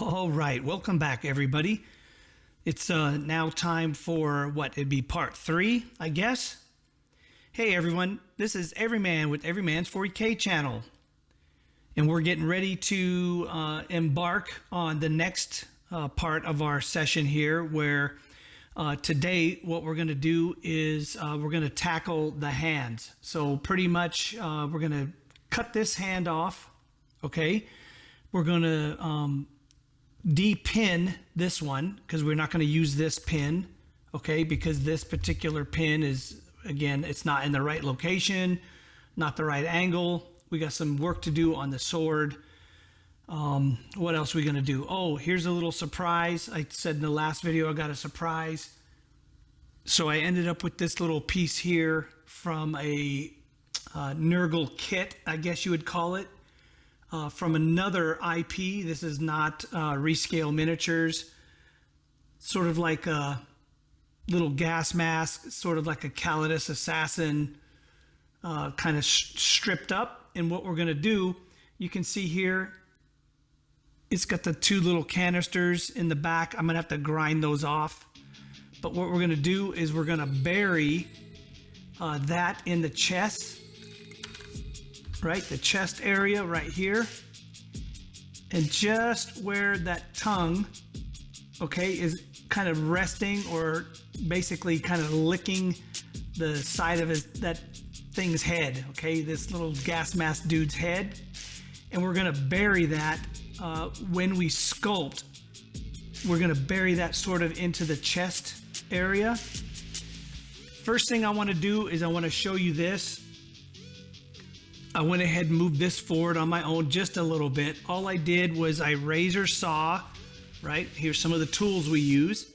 All right, welcome back, everybody. It's now time for what? It'd be part 3, I guess. Hey, everyone, this is Everyman with Everyman's 40K channel. And we're getting ready to embark on the next part of our session here, where today what we're going to do is we're going to tackle the hands. So pretty much we're going to cut this hand off, okay? We're going to de-pin this one because we're not going to use this pin, okay? Because this particular pin is, again, it's not in the right location, not the right angle. We got some work to do on the sword. What else are we going to do? Oh, here's a little surprise. I said in the last video I got a surprise. So I ended up with this little piece here from a Nurgle kit, I guess you would call it. From another IP. This is not Rescale Miniatures. Sort of like a little gas mask, sort of like a Calidus Assassin, kind of stripped up. And what we're going to do, you can see here, it's got the 2 little canisters in the back. I'm going to have to grind those off. But what we're going to do is we're going to bury that in the chest. Right, the chest area right here, and just where that tongue, okay, is kind of resting, or basically kind of licking the side of that thing's head, okay, this little gas mask dude's head. And we're gonna bury that when we sculpt. We're gonna bury that sort of into the chest area. First thing I want to do is I want to show you this. I went ahead and moved this forward on my own just a little bit. All I did was I razor saw, right? Here's some of the tools we use.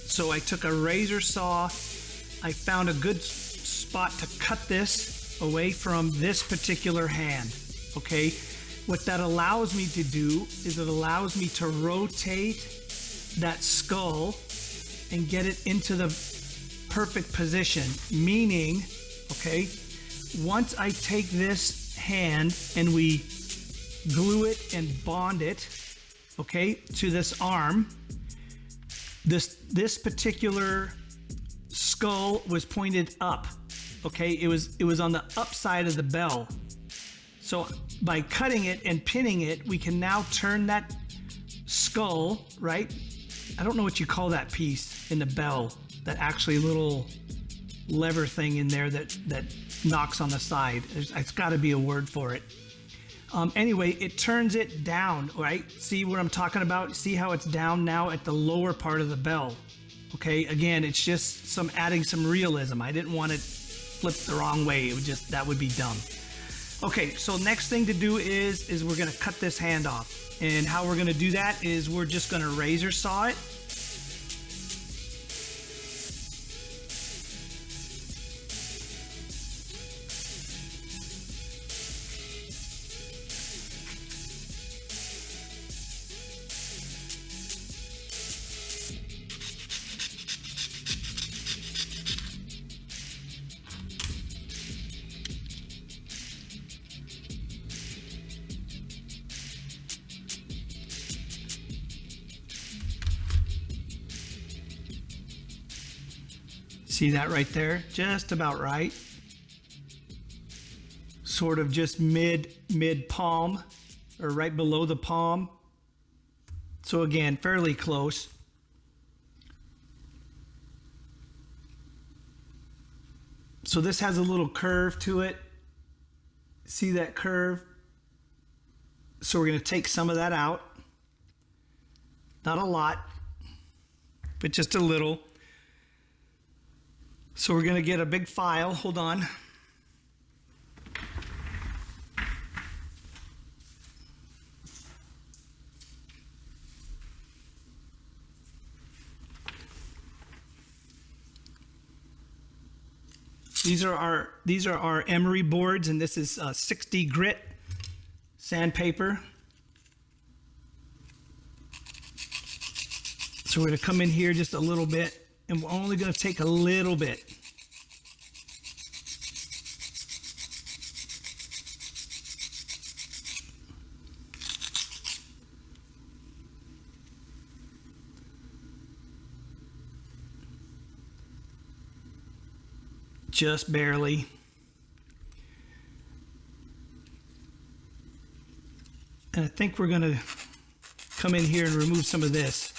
So I took a razor saw. I found a good spot to cut this away from this particular hand, okay? What that allows me to do is it allows me to rotate that skull and get it into the perfect position, meaning, okay, once I take this hand and we glue it and bond it, okay, to this arm, this particular skull was pointed up, okay? It was on the upside of the bell. So by cutting it and pinning it, we can now turn that skull, right? I don't know what you call that piece in the bell, that actually little lever thing in there that knocks on the side. It's got to be a word for it. Anyway, it turns it down, right? See what I'm talking about? See how it's down now at the lower part of the bell? Okay, again, it's just adding some realism. I didn't want it flipped the wrong way. It would just, that would be dumb. Okay, so next thing to do is we're gonna cut this hand off. And how we're gonna do that is we're just gonna razor saw it. See that right there? Just about right. Sort of just mid palm, or right below the palm. So again, fairly close. So this has a little curve to it. See that curve? So we're going to take some of that out. Not a lot, but just a little. So we're going to get a big file. Hold on. These are our emery boards, and this is 60 grit sandpaper. So we're going to come in here just a little bit, and we're only going to take a little bit. just barely. And I think we're going to come in here and remove some of this.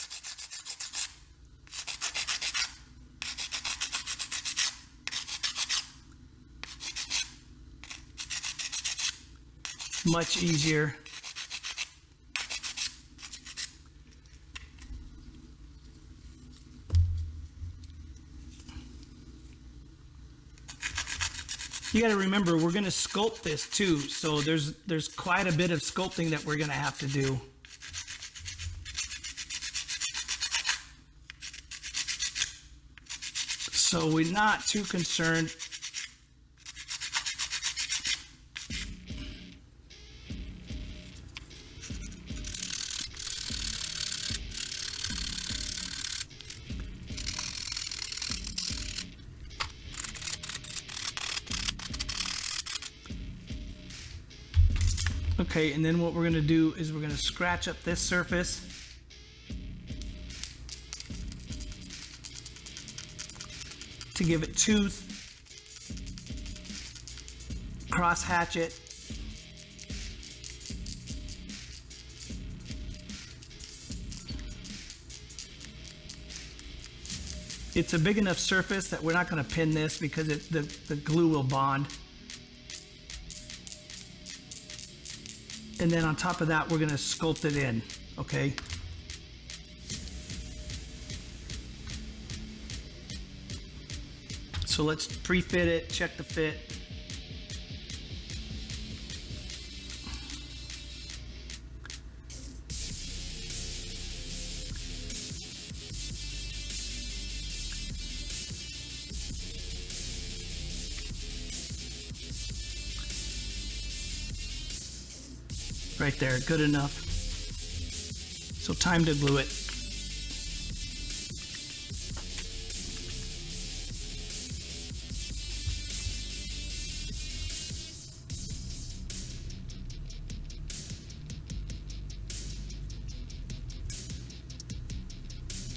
Much easier. You got to remember, we're going to sculpt this too, so there's quite a bit of sculpting that we're going to have to do. So we're not too concerned. Okay, and then what we're going to do is we're going to scratch up this surface. To give it tooth. Cross hatch it. It's a big enough surface that we're not going to pin this because the glue will bond. And then on top of that, we're going to sculpt it in, okay? So let's pre-fit it, check the fit. Right there, good enough. So time to glue it.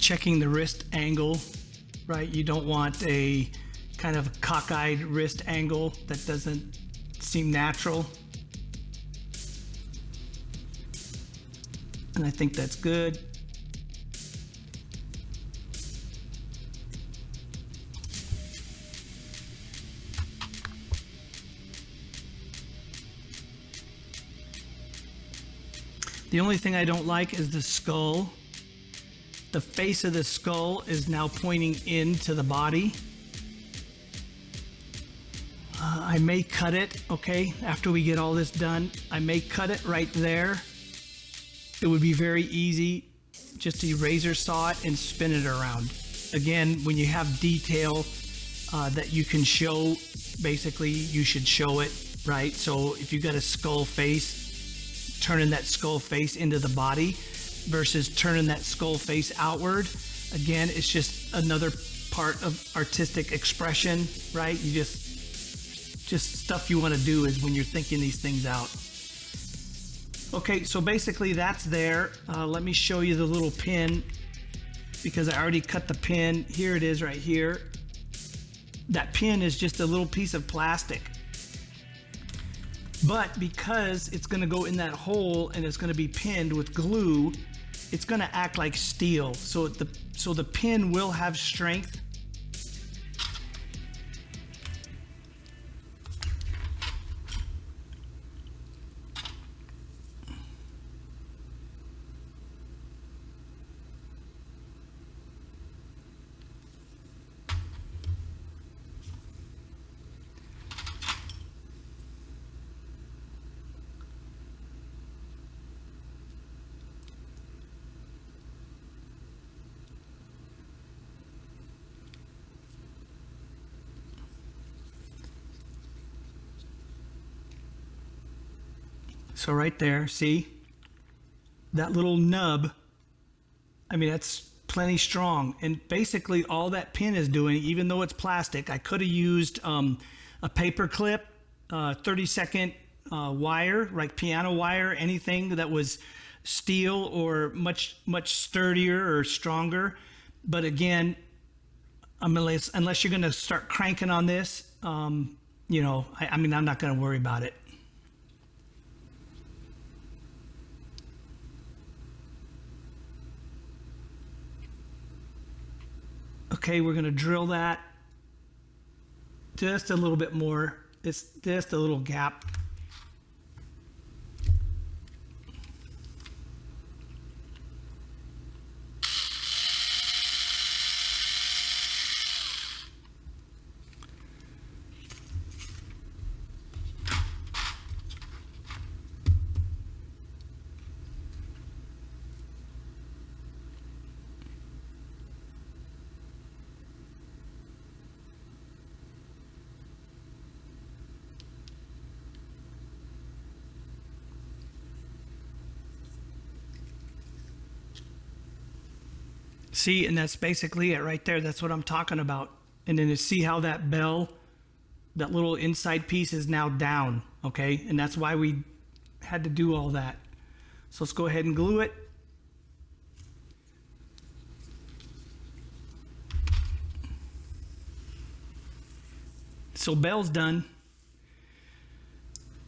Checking the wrist angle, right? You don't want a kind of cockeyed wrist angle that doesn't seem natural. And I think that's good. The only thing I don't like is the skull. The face of the skull is now pointing into the body. I may cut it, okay, after we get all this done. I may cut it right there. It would be very easy just to razor saw it and spin it around. Again, when you have detail that you can show, basically you should show it, right? So if you got a skull face, turning that skull face into the body versus turning that skull face outward, again, it's just another part of artistic expression, right? You just stuff you want to do is when you're thinking these things out. Okay, so basically that's there. Let me show you the little pin because I already cut the pin. Here it is right here. That pin is just a little piece of plastic. But because it's gonna go in that hole and it's gonna be pinned with glue, it's gonna act like steel. So the pin will have strength. So right there, see? That little nub, I mean, that's plenty strong. And basically all that pin is doing, even though it's plastic, I could have used a paper clip, 30-second wire, like piano wire, anything that was steel or much sturdier or stronger. But again, unless you're gonna start cranking on this, you know, I mean, I'm not going to worry about it. Okay, we're going to drill that just a little bit more. It's just a little gap. See, and that's basically it right there. That's what I'm talking about. And then to see how that bell, that little inside piece is now down, okay? And that's why we had to do all that. So let's go ahead and glue it. So bell's done.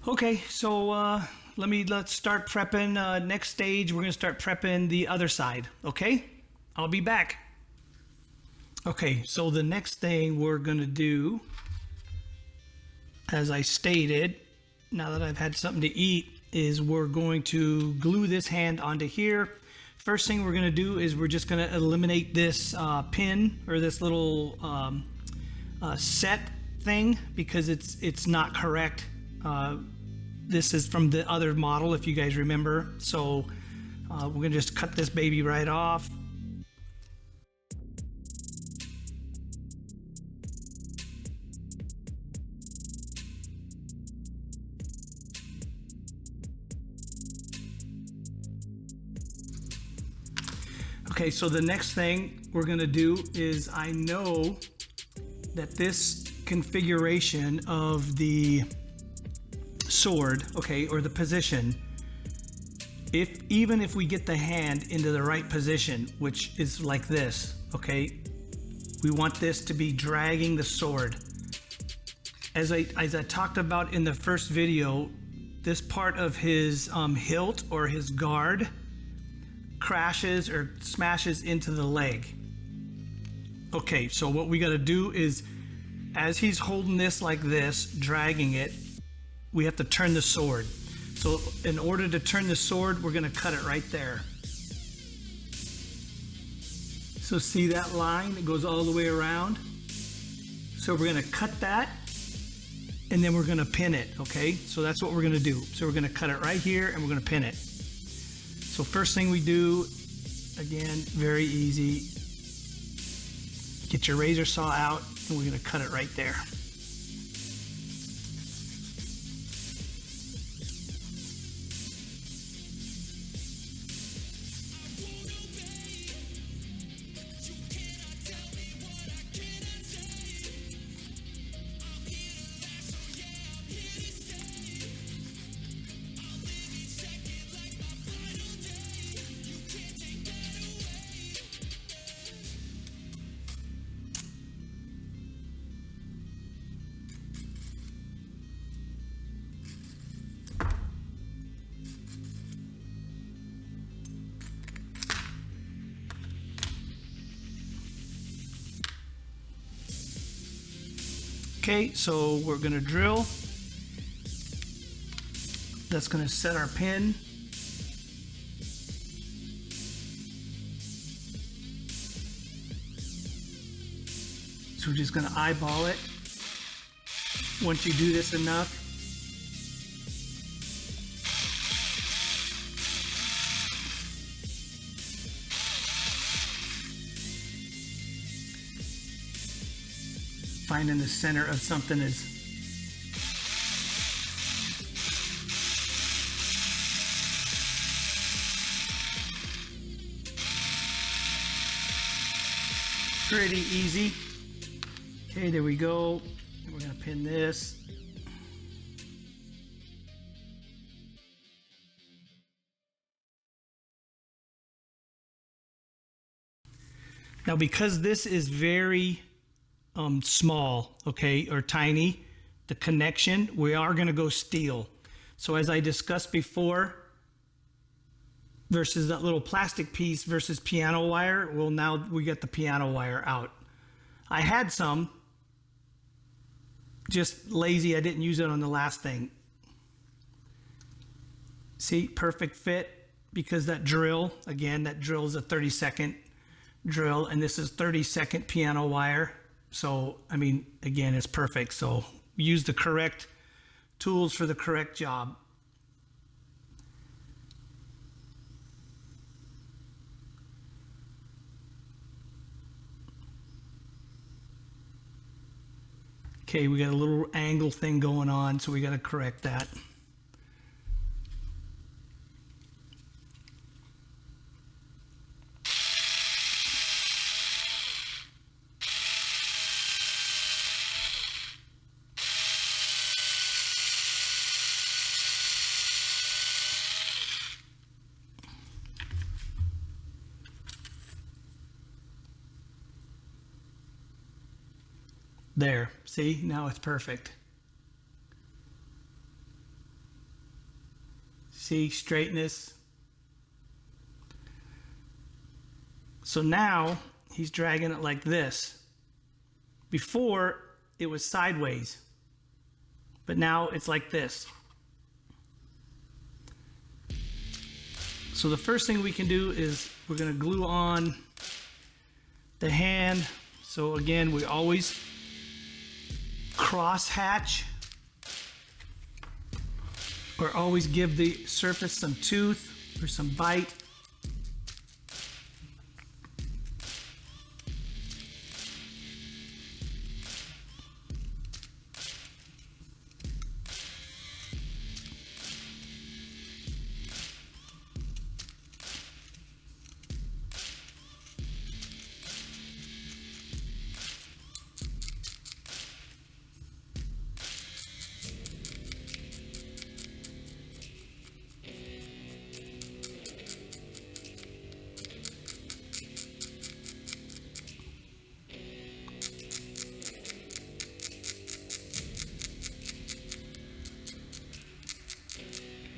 Okay, so let's start prepping. Next stage, we're gonna start prepping the other side, okay? I'll be back. Okay, so the next thing we're gonna do, as I stated, now that I've had something to eat, is we're going to glue this hand onto here. First thing we're gonna do is we're just gonna eliminate this pin or this little set thing because it's not correct. This is from the other model, if you guys remember. So we're gonna just cut this baby right off. Okay, so the next thing we're gonna do is, I know that this configuration of the sword, okay, or the position, even if we get the hand into the right position, which is like this, okay, we want this to be dragging the sword. As I talked about in the first video, this part of his hilt or his guard crashes or smashes into the leg. Okay, so what we got to do is, as he's holding this like this, dragging it, we have to turn the sword. So in order to turn the sword, we're going to cut it right there. So see that line? It goes all the way around. So we're going to cut that, and then we're going to pin it, okay? So that's what we're going to do. So we're going to cut it right here, and we're going to pin it. So first thing we do, again, very easy. Get your razor saw out, and we're going to cut it right there. Okay, so we're gonna drill. That's gonna set our pin. So we're just gonna eyeball it. Once you do this enough, finding the center of something is pretty easy. Okay, there we go. We're gonna pin this. Now, because this is very small, okay, or tiny, the connection, we are going to go steel. So as I discussed before, versus that little plastic piece versus piano wire, well, now we get the piano wire out. I had some, just lazy, I didn't use it on the last thing. See, perfect fit, because that drill, again, that drill is a 30-second drill, and this is 30-second piano wire. So, I mean, again, it's perfect. So use the correct tools for the correct job. Okay, we got a little angle thing going on, so we got to correct that. There, see, now it's perfect. See, straightness. So now he's dragging it like this. Before it was sideways, but now it's like this. So the first thing we can do is we're going to glue on the hand. So again, we always cross hatch, or always give the surface some tooth or some bite.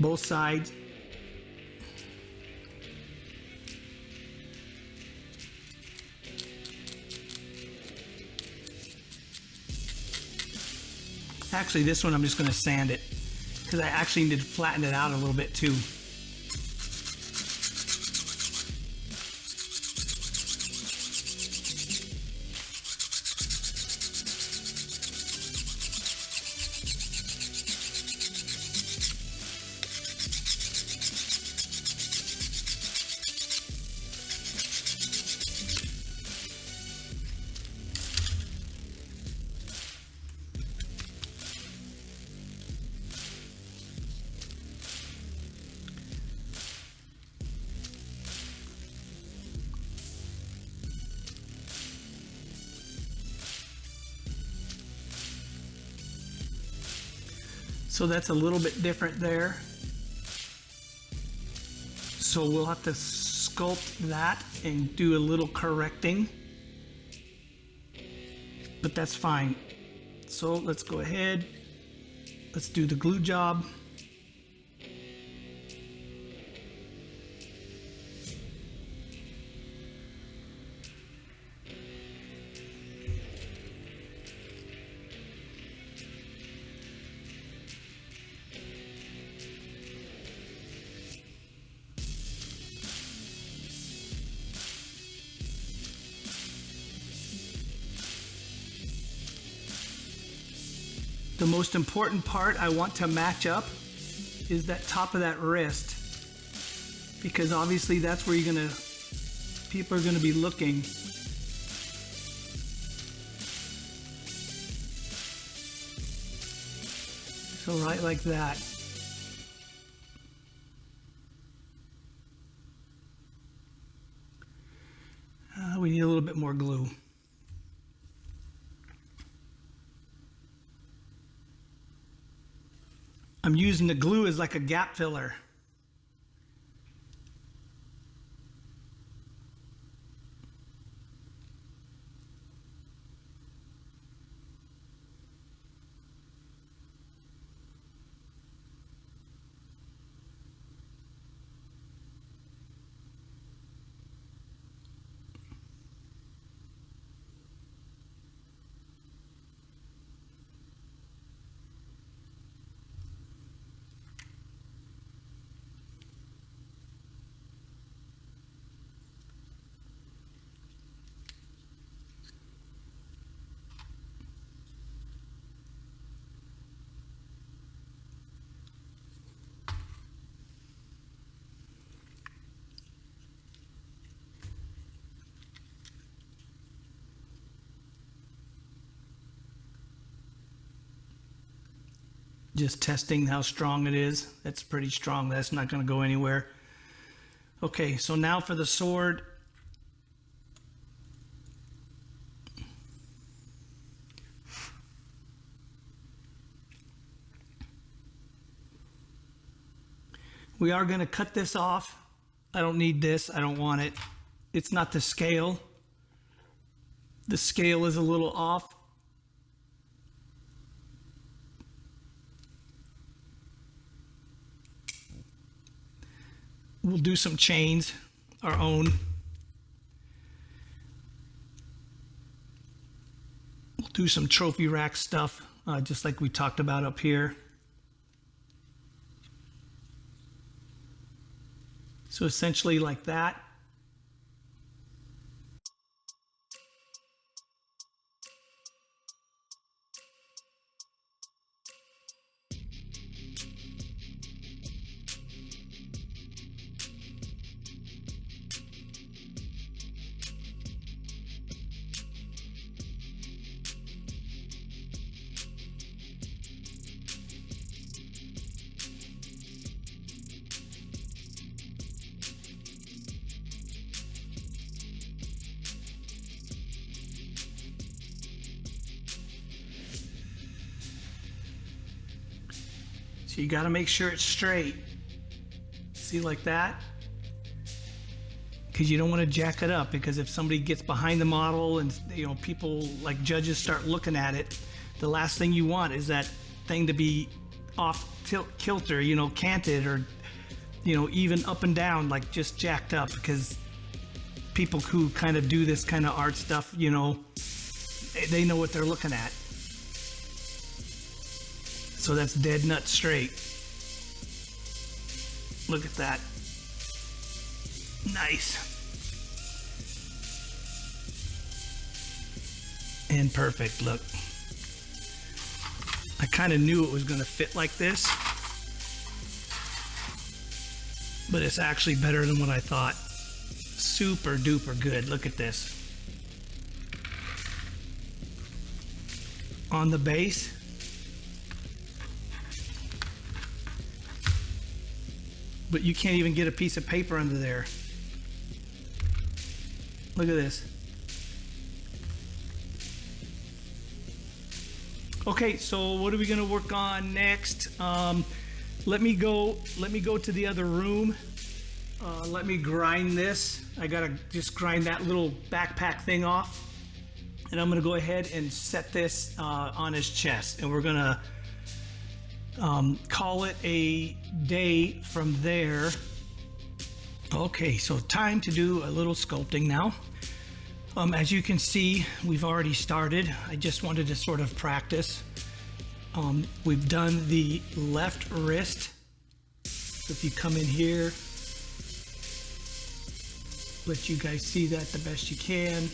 Both sides. Actually, this one I'm just going to sand it, because I actually need to flatten it out a little bit too. So that's a little bit different there. So we'll have to sculpt that and do a little correcting, but that's fine. So let's go ahead. Let's do the glue job. The most important part I want to match up is that top of that wrist, because obviously that's where people are gonna be looking. So right like that. We need a little bit more glue. I'm using the glue as like a gap filler. Just testing how strong it is. That's pretty strong. That's not going to go anywhere. Okay, so now for the sword. We are going to cut this off. I don't need this. I don't want it. It's not the scale. The scale is a little off. We'll do some chains, our own. We'll do some trophy rack stuff, just like we talked about up here. So essentially like that. So you got to make sure it's straight. See, like that? Because you don't want to jack it up, because if somebody gets behind the model and, you know, people like judges start looking at it, the last thing you want is that thing to be off kilter, you know, canted, or, you know, even up and down, like just jacked up, because people who kind of do this kind of art stuff, you know, they know what they're looking at. So that's dead nut straight. Look at that. Nice. And perfect, look. I kind of knew it was going to fit like this, but it's actually better than what I thought. Super duper good. Look at this. On the base. But you can't even get a piece of paper under there. Look at this. Okay, so what are we gonna work on next? Let me go to the other room. Let me grind this. I gotta just grind that little backpack thing off. And I'm gonna go ahead and set this on his chest. And we're gonna call it a day from there. Okay, so time to do a little sculpting now. As you can see, we've already started. I just wanted to sort of practice. We've done the left wrist. So if you come in here, let you guys see that the best you can.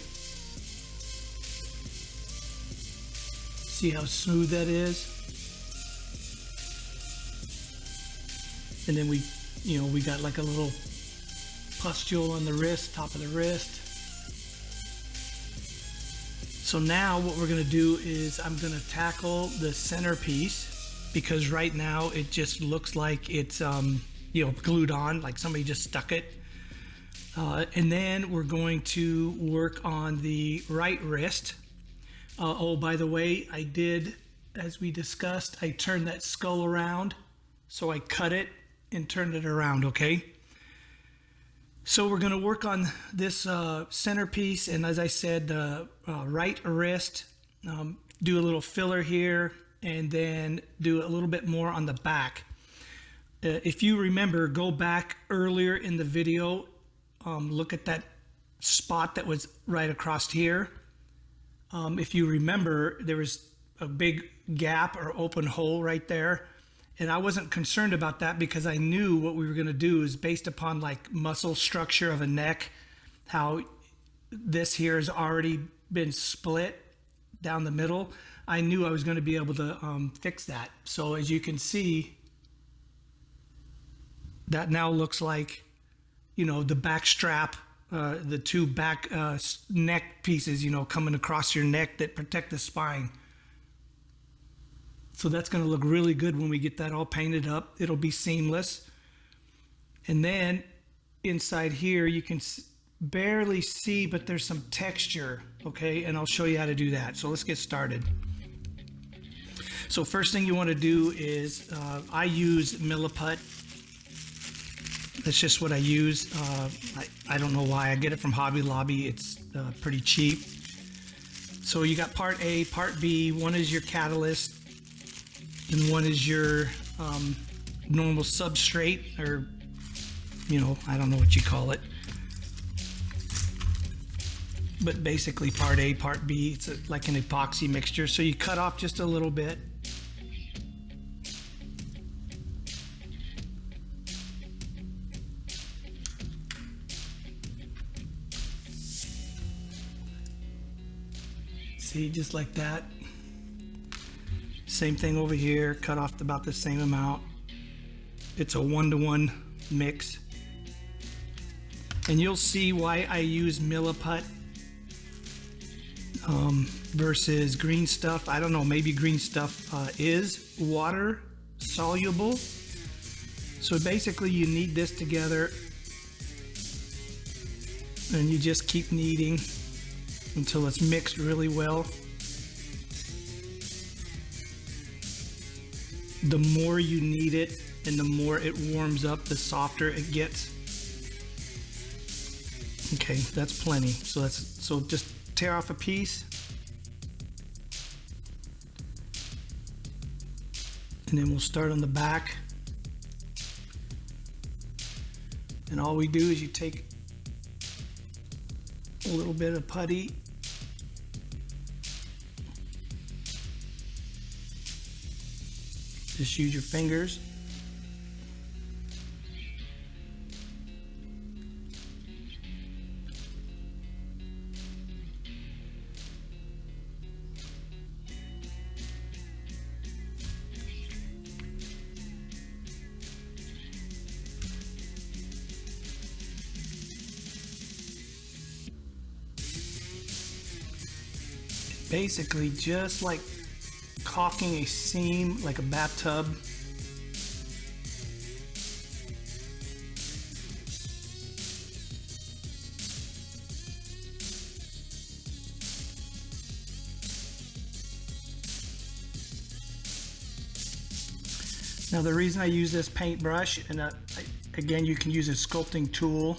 See how smooth that is? And then we got like a little pustule on the wrist, top of the wrist. So now what we're gonna do is I'm gonna tackle the centerpiece, because right now it just looks like it's glued on, like somebody just stuck it. And then we're going to work on the right wrist. Oh, by the way, I did, as we discussed, I turned that skull around. So I cut it and turned it around, okay? So we're gonna work on this centerpiece, and as I said, the right wrist, do a little filler here, and then do a little bit more on the back. If you remember, go back earlier in the video, look at that spot that was right across here. If you remember, there was a big gap or open hole right there. And I wasn't concerned about that, because I knew what we were going to do is based upon like muscle structure of a neck, how this here has already been split down the middle. I knew I was going to be able to fix that. So as you can see, that now looks like, you know, the back strap, the two back neck pieces, you know, coming across your neck that protect the spine. So that's going to look really good when we get that all painted up. It'll be seamless. And then inside here, you can barely see, but there's some texture, okay? And I'll show you how to do that. So let's get started. So first thing you want to do is, I use Milliput. That's just what I use. I don't know why. I get it from Hobby Lobby. It's pretty cheap. So you got part A, part B. One is your catalyst, and one is your normal substrate, or, you know, I don't know what you call it. But basically part A, part B, it's like an epoxy mixture. So you cut off just a little bit. See, just like that. Same thing over here, cut off about the same amount. It's a 1-to-1 mix. And you'll see why I use Milliput versus green stuff. I don't know, maybe green stuff is water soluble. So basically you knead this together and you just keep kneading until it's mixed really well. The more you knead it and the more it warms up, the softer it gets. Okay, that's plenty. So just tear off a piece. And then we'll start on the back. And all we do is you take a little bit of putty. Just use your fingers. Basically just like caulking a seam, like a bathtub. Now the reason I use this paintbrush, and again you can use a sculpting tool,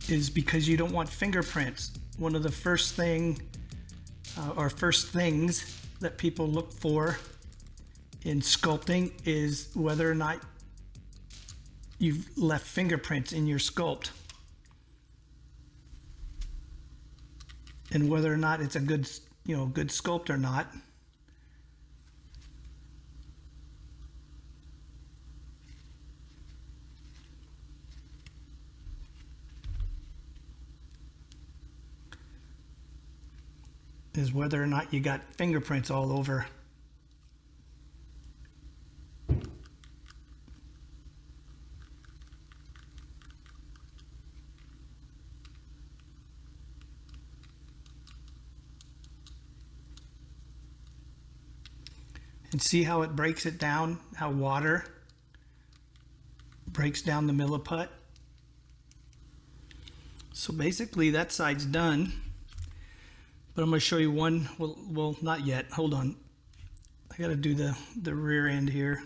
is because you don't want fingerprints. One of the first things that people look for in sculpting is whether or not you've left fingerprints in your sculpt, and whether or not it's a good sculpt or not. Is whether or not you got fingerprints all over. And see how it breaks it down, how water breaks down the Milliput. So basically that side's done. But I'm going to show you one, well, not yet. Hold on. I got to do the rear end here.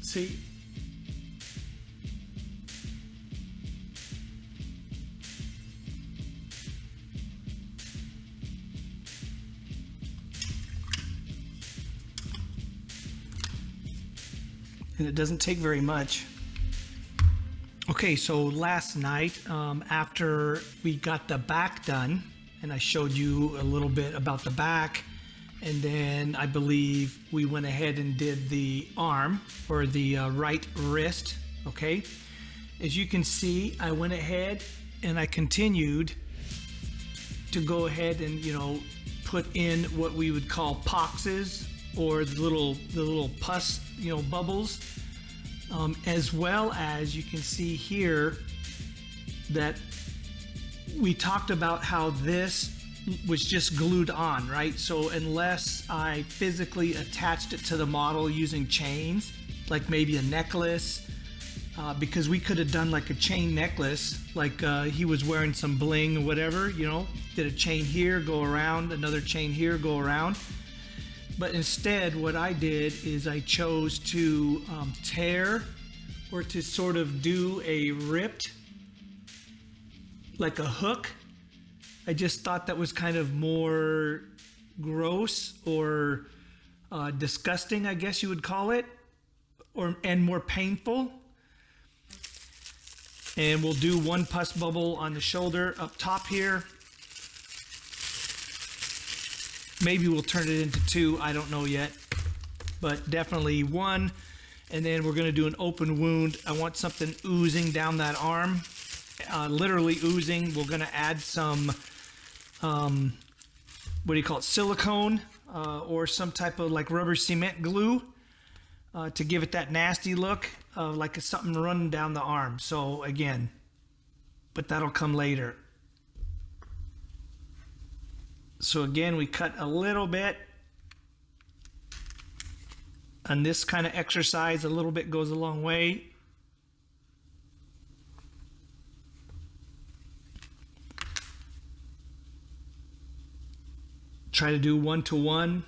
See? And it doesn't take very much. Okay, so last night, after we got the back done, and I showed you a little bit about the back, and then I believe we went ahead and did the arm, or the right wrist, okay? As you can see, I went ahead and I continued to go ahead and, you know, put in what we would call poxes, or the little pus, you know, bubbles, as well as you can see here that we talked about how this was just glued on, right? So unless I physically attached it to the model using chains, like maybe a necklace, because we could have done like a chain necklace, like he was wearing some bling or whatever, you know, did a chain here, go around, another chain here, go around. But instead, what I did is I chose to tear, or to sort of do a ripped, like a hook. I just thought that was kind of more gross, or disgusting, I guess you would call it, and more painful. And we'll do one pus bubble on the shoulder up top here. Maybe we'll turn it into two, I don't know yet, but definitely one. And then we're gonna do an open wound. I want something oozing down that arm, literally oozing. We're gonna add some, what do you call it, silicone, or some type of like rubber cement glue, to give it that nasty look, like it's something running down the arm. So again, but that'll come later. So again, we cut a little bit. On this kind of exercise, a little bit goes a long way. Try to do 1-to-1.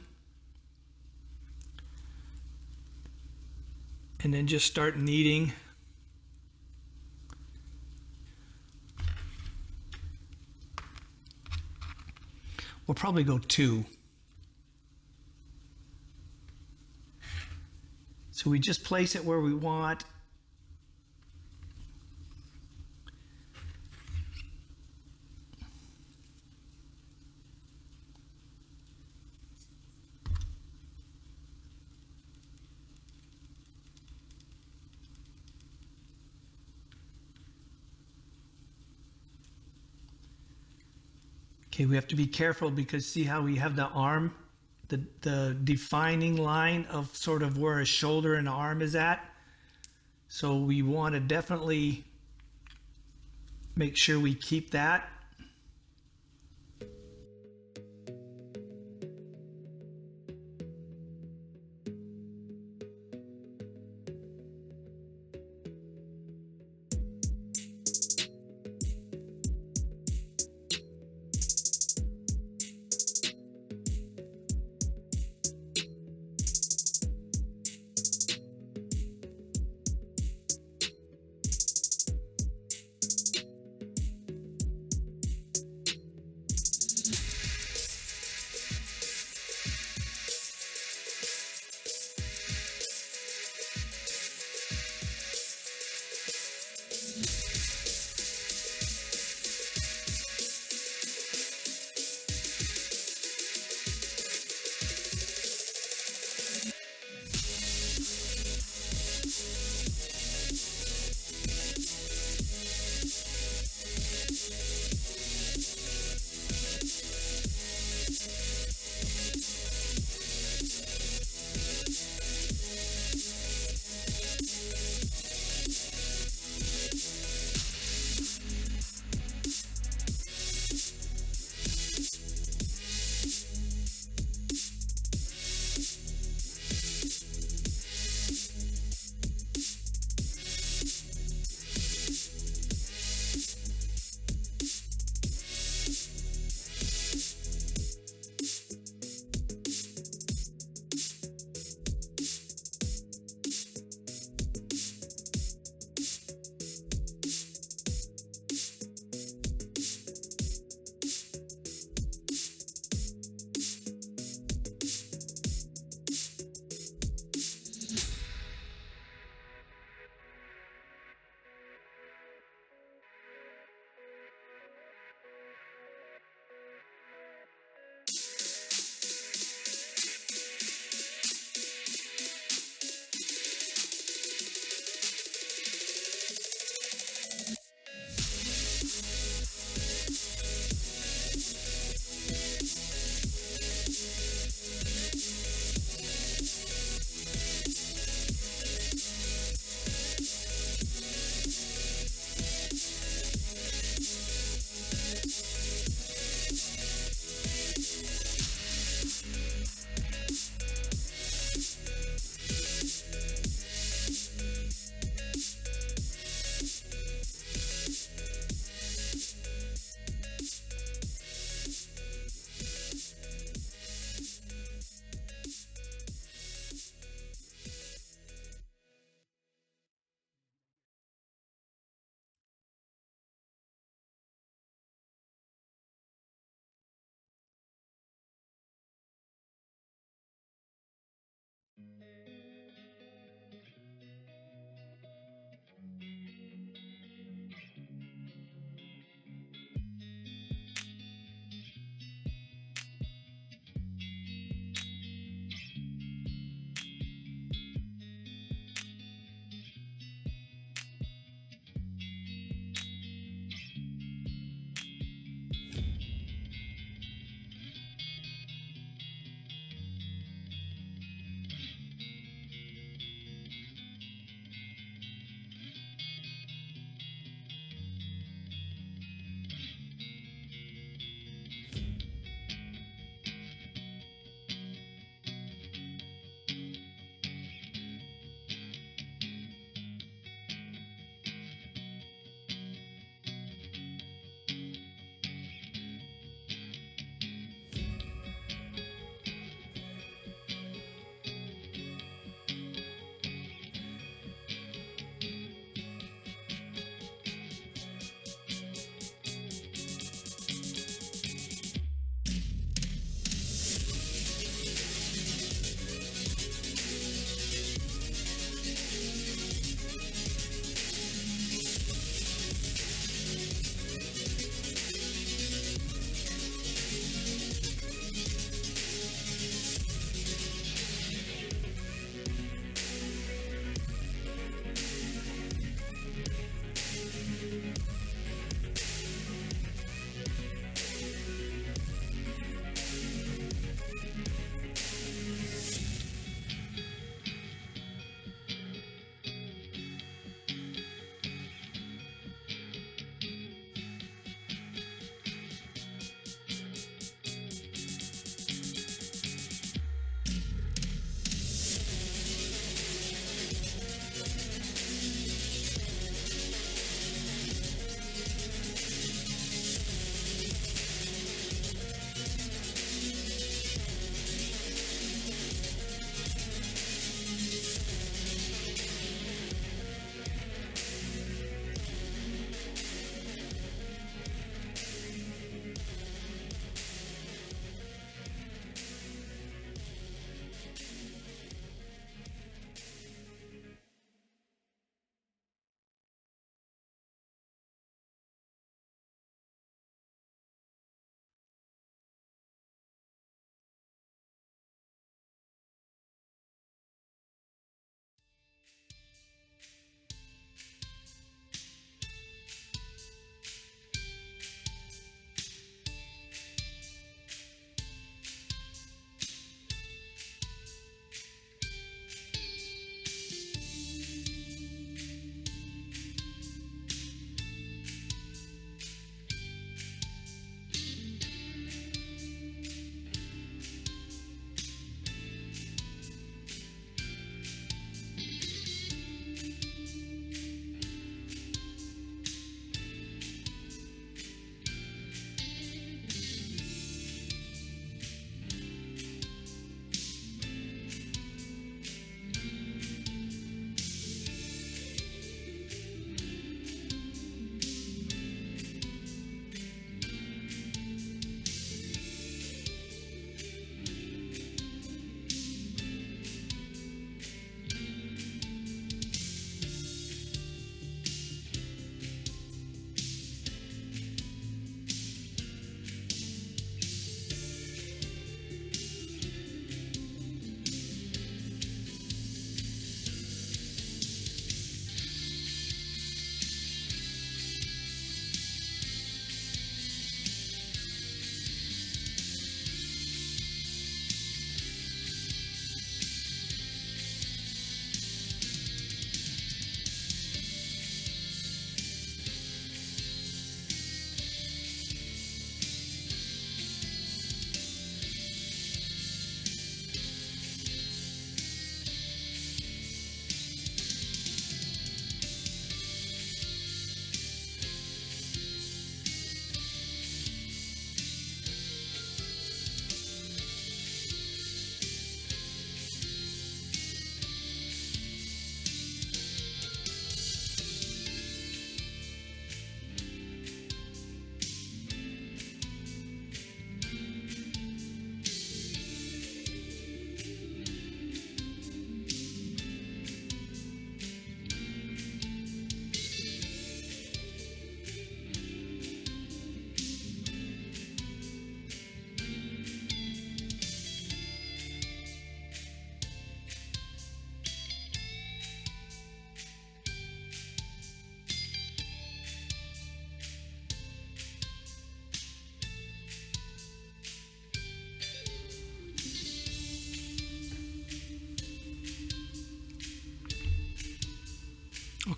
And then just start kneading. We'll probably go 2. So we just place it where we want. Okay, we have to be careful because see how we have the arm, the defining line of sort of where a shoulder and arm is at. So we want to definitely make sure we keep that.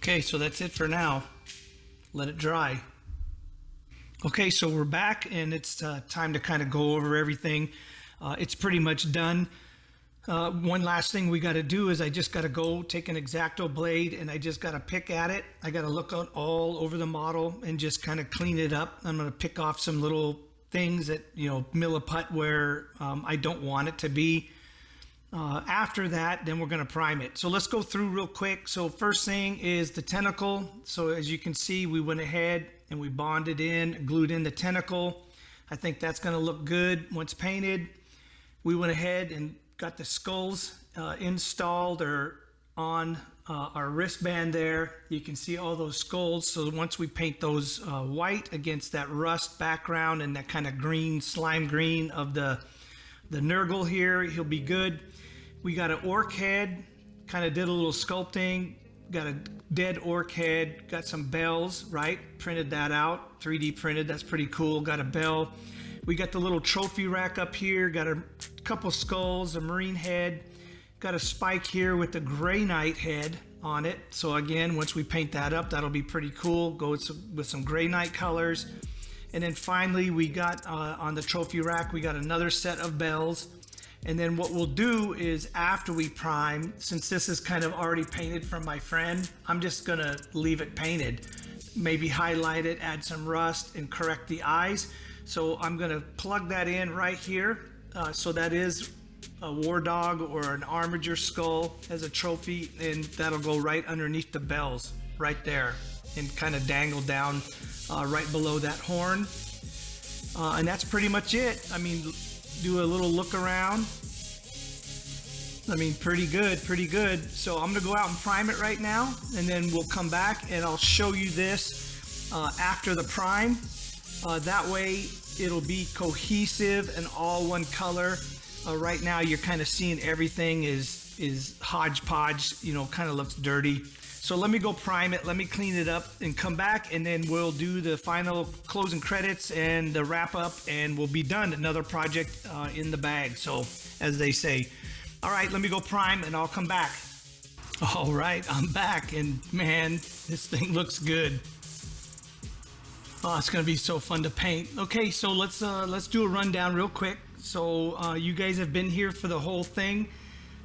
Okay, so that's it for now. Let it dry. Okay, so we're back, and it's time to kind of go over everything. It's pretty much done. One last thing we got to do is I just got to go take an X-Acto blade and I just got to pick at it. I got to look out all over the model and just kind of clean it up. I'm going to pick off some little things that, you know, milliput where I don't want it to be. After that, then we're going to prime it. So let's go through real quick. So first thing is the tentacle. So as you can see, we went ahead and we bonded in, glued in the tentacle. I think that's going to look good once painted. We went ahead and got the skulls installed or on our wristband there. You can see all those skulls. So once we paint those white against that rust background and that kind of green, slime green of the Nurgle here, he'll be good. We got an orc head, kind of did a little sculpting, got a dead orc head, got some bells, right? Printed that out, 3D printed, that's pretty cool. Got a bell. We got the little trophy rack up here, got a couple skulls, a marine head, got a spike here with the Gray Knight head on it. So again, once we paint that up, that'll be pretty cool. Go with some Gray Knight colors. And then finally, we got on the trophy rack, we got another set of bells. And then what we'll do is after we prime, since this is kind of already painted from my friend, I'm just gonna leave it painted. Maybe highlight it, add some rust, and correct the eyes. So I'm gonna plug that in right here. So that is a war dog or an armiger skull as a trophy, and that'll go right underneath the bells, right there, and kind of dangle down right below that horn. And that's pretty much it. I mean, do a little look around. I mean, pretty good, pretty good. So I'm gonna go out and prime it right now, and then we'll come back and I'll show you this after the prime. That way it'll be cohesive and all one color. Right now you're kind of seeing everything is hodgepodge, you know, kind of looks dirty. So let me go prime it, let me clean it up and come back, and then we'll do the final closing credits and the wrap up, and we'll be done. Another project in the bag, so as they say. All right, let me go prime and I'll come back. All right, I'm back, and man, this thing looks good. Oh, it's gonna be so fun to paint. Okay, so let's do a rundown real quick. So you guys have been here for the whole thing.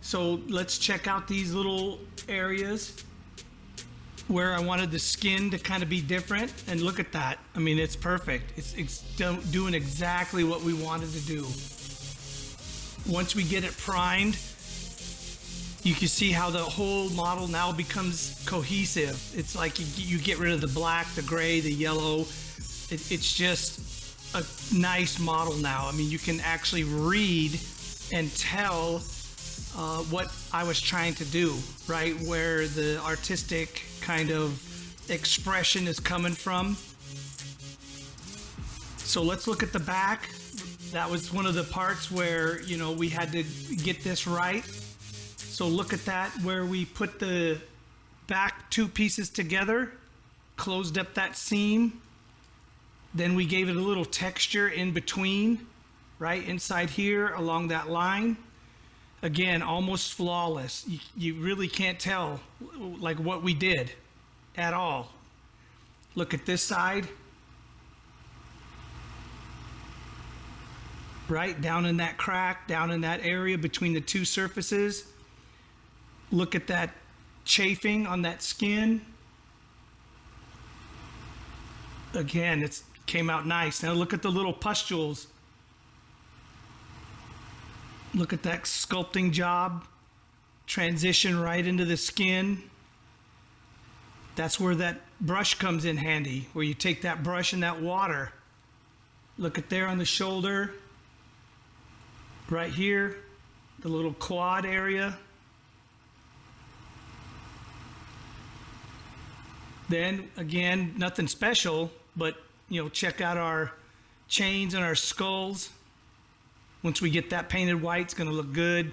So let's check out these little areas where I wanted the skin to kind of be different, and look at that. I mean, it's perfect. It's doing exactly what we wanted to do. Once we get it primed, you can see how the whole model now becomes cohesive. It's like you get rid of the black, the gray, the yellow. It's just a nice model now. I mean, you can actually read and tell what I was trying to do, right? Where the artistic kind of expression is coming from. So let's look at the back. That was one of the parts where, you know, we had to get this right. So look at that, where we put the back two pieces together, closed up that seam. Then we gave it a little texture in between, right inside here along that line. Again, almost flawless. You really can't tell like what we did at all. Look at this side. Right down in that crack, down in that area between the two surfaces. Look at that chafing on that skin. Again, it came out nice. Now look at the little pustules. Look at that sculpting job. Transition right into the skin. That's where that brush comes in handy, where you take that brush and that water. Look at there on the shoulder. Right here, the little quad area. Then again, nothing special, but you know, check out our chains and our skulls. Once we get that painted white, it's gonna look good.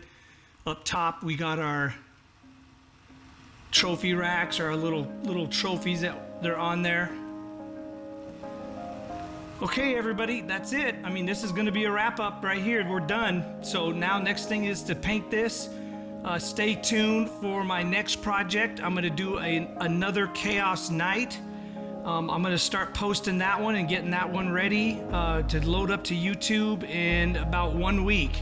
Up top, we got our trophy racks, or our little trophies that they're on there. Okay, everybody, that's it. I mean, this is gonna be a wrap up right here. We're done. So now next thing is to paint this. Stay tuned for my next project. I'm going to do another Chaos Knight. I'm going to start posting that one and getting that one ready to load up to YouTube in about 1 week.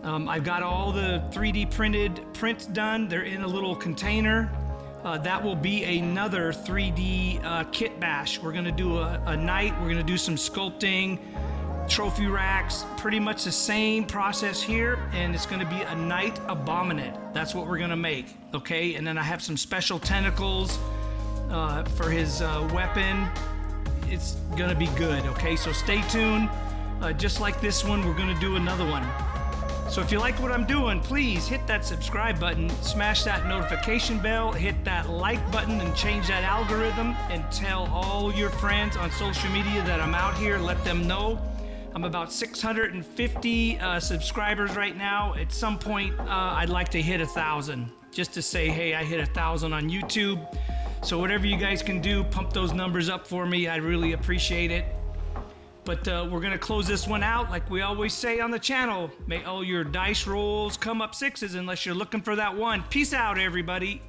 I've got all the 3D printed prints done. They're in a little container. That will be another 3D kit bash. We're going to do a night. We're going to do some sculpting, trophy racks, pretty much the same process here, and it's going to be a Knight Abominate. That's what we're going to make, okay? And then I have some special tentacles for his weapon. It's going to be good, okay? So stay tuned. Just like this one, we're going to do another one. So if you like what I'm doing, please hit that subscribe button, smash that notification bell, hit that like button and change that algorithm, and tell all your friends on social media that I'm out here. Let them know. I'm about 650 subscribers right now. At some point, I'd like to hit 1,000, just to say, hey, I hit 1,000 on YouTube. So whatever you guys can do, pump those numbers up for me. I really appreciate it. But we're going to close this one out like we always say on the channel. May all your dice rolls come up sixes unless you're looking for that one. Peace out, everybody.